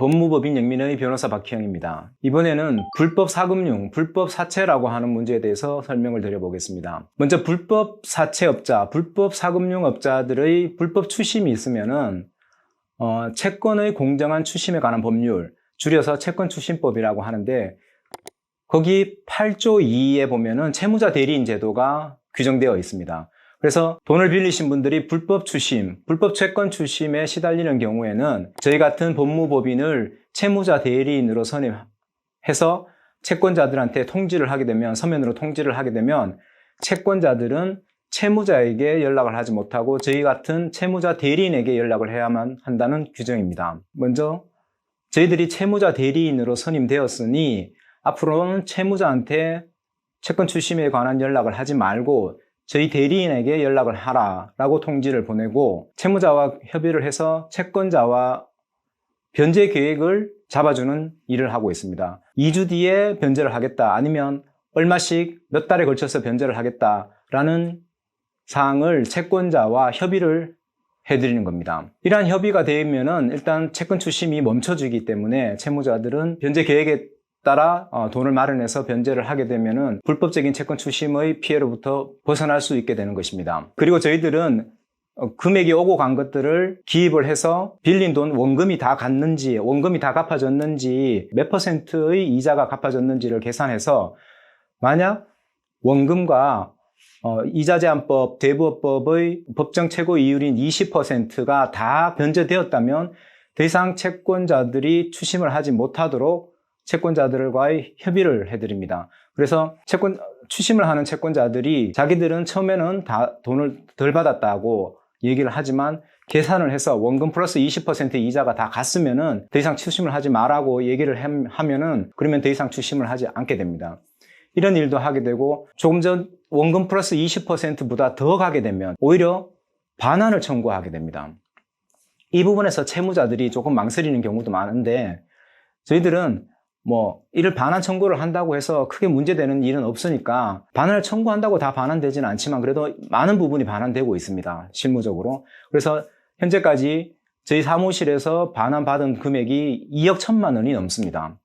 법무법인 영민의 변호사 박희영입니다. 이번에는 불법 사금융, 불법 사채라고 하는 문제에 대해서 설명을 드려보겠습니다. 먼저 불법 사채업자, 불법 사금융업자들의 불법 추심이 있으면은 채권의 공정한 추심에 관한 법률, 줄여서 채권추심법이라고 하는데 거기 8조 2에 보면은 채무자 대리인 제도가 규정되어 있습니다. 그래서 돈을 빌리신 분들이 불법 추심, 불법 채권 추심에 시달리는 경우에는 저희 같은 법무법인을 채무자 대리인으로 선임해서 채권자들한테 통지를 하게 되면, 서면으로 통지를 하게 되면 채권자들은 채무자에게 연락을 하지 못하고 저희 같은 채무자 대리인에게 연락을 해야만 한다는 규정입니다. 먼저 저희들이 채무자 대리인으로 선임되었으니 앞으로는 채무자한테 채권 추심에 관한 연락을 하지 말고 저희 대리인에게 연락을 하라라고 통지를 보내고 채무자와 협의를 해서 채권자와 변제 계획을 잡아주는 일을 하고 있습니다. 2주 뒤에 변제를 하겠다, 아니면 얼마씩 몇 달에 걸쳐서 변제를 하겠다라는 사항을 채권자와 협의를 해드리는 겁니다. 이러한 협의가 되면은 일단 채권 추심이 멈춰지기 때문에 채무자들은 변제 계획에 따라 돈을 마련해서 변제를 하게 되면은 불법적인 채권 추심의 피해로부터 벗어날 수 있게 되는 것입니다. 그리고 저희들은 금액이 오고 간 것들을 기입을 해서 빌린 돈 원금이 다 갔는지, 원금이 다 갚아졌는지, 몇 %의 이자가 갚아졌는지를 계산해서 만약 원금과 이자제한법, 대부업법의 법정 최고 이율인 20%가 다 변제되었다면 더 이상 채권자들이 추심을 하지 못하도록 채권자들과의 협의를 해드립니다. 그래서 추심을 하는 채권자들이 자기들은 처음에는 다 돈을 덜 받았다고 얘기를 하지만 계산을 해서 원금 플러스 20% 이자가 다 갔으면은 더 이상 추심을 하지 말라고 얘기를 하면은 그러면 더 이상 추심을 하지 않게 됩니다. 이런 일도 하게 되고, 조금 전 원금 플러스 20%보다 더 가게 되면 오히려 반환을 청구하게 됩니다. 이 부분에서 채무자들이 조금 망설이는 경우도 많은데, 저희들은 이를 반환 청구를 한다고 해서 크게 문제되는 일은 없으니까 반환을 청구한다고 다 반환되지는 않지만 그래도 많은 부분이 반환되고 있습니다, 실무적으로. 그래서 현재까지 저희 사무실에서 반환받은 금액이 2억 1천만 원이 넘습니다.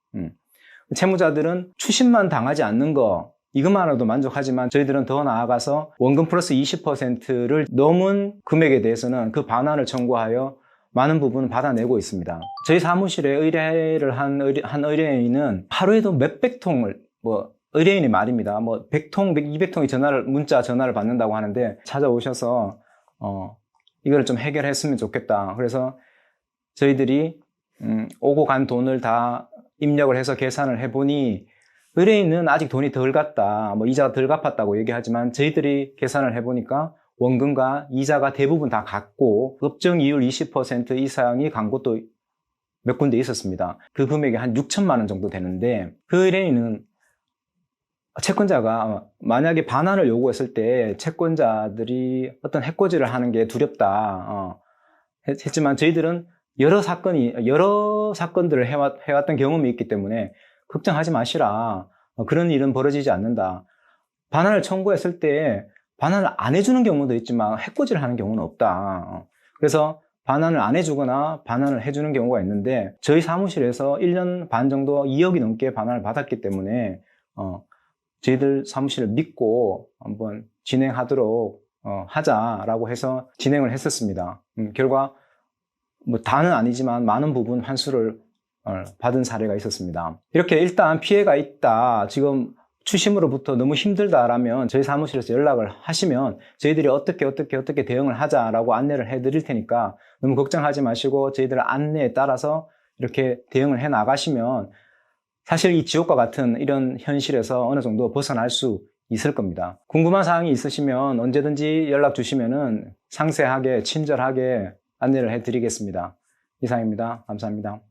채무자들은 추심만 당하지 않는 거, 이것만으로도 만족하지만 저희들은 더 나아가서 원금 플러스 20%를 넘은 금액에 대해서는 그 반환을 청구하여 많은 부분을 받아내고 있습니다. 저희 사무실에 의뢰를 한 의뢰인은 하루에도 몇백 통을, 의뢰인이 말입니다. 100통, 200통의 문자 전화를 받는다고 하는데 찾아오셔서, 이걸 좀 해결했으면 좋겠다. 그래서 저희들이, 오고 간 돈을 다 입력을 해서 계산을 해보니 의뢰인은 아직 돈이 덜 갔다, 이자가 덜 갚았다고 얘기하지만 저희들이 계산을 해보니까 원금과 이자가 대부분 다 갔고 법정 이율 20% 이상이 간 곳도 몇 군데 있었습니다. 그 금액이 한 6천만 원 정도 되는데, 그 의뢰인은 채권자가 만약에 반환을 요구했을 때 채권자들이 어떤 해코지를 하는 게 두렵다 했지만 저희들은 여러 사건들을 해왔던 경험이 있기 때문에 걱정하지 마시라, 그런 일은 벌어지지 않는다. 반환을 청구했을 때 반환을 안 해주는 경우도 있지만 해코지를 하는 경우는 없다. 그래서 반환을 안 해주거나 반환을 해주는 경우가 있는데 저희 사무실에서 1년 반 정도 2억이 넘게 반환을 받았기 때문에 저희들 사무실을 믿고 한번 진행하도록 하자라고 해서 진행을 했었습니다. 결과 다는 아니지만 많은 부분 환수를 받은 사례가 있었습니다. 이렇게 일단 피해가 있다, 지금 추심으로부터 너무 힘들다라면 저희 사무실에서 연락을 하시면 저희들이 어떻게 대응을 하자라고 안내를 해드릴 테니까 너무 걱정하지 마시고 저희들 안내에 따라서 이렇게 대응을 해 나가시면 사실 이 지옥과 같은 이런 현실에서 어느 정도 벗어날 수 있을 겁니다. 궁금한 사항이 있으시면 언제든지 연락 주시면은 상세하게 친절하게 안내를 해드리겠습니다. 이상입니다. 감사합니다.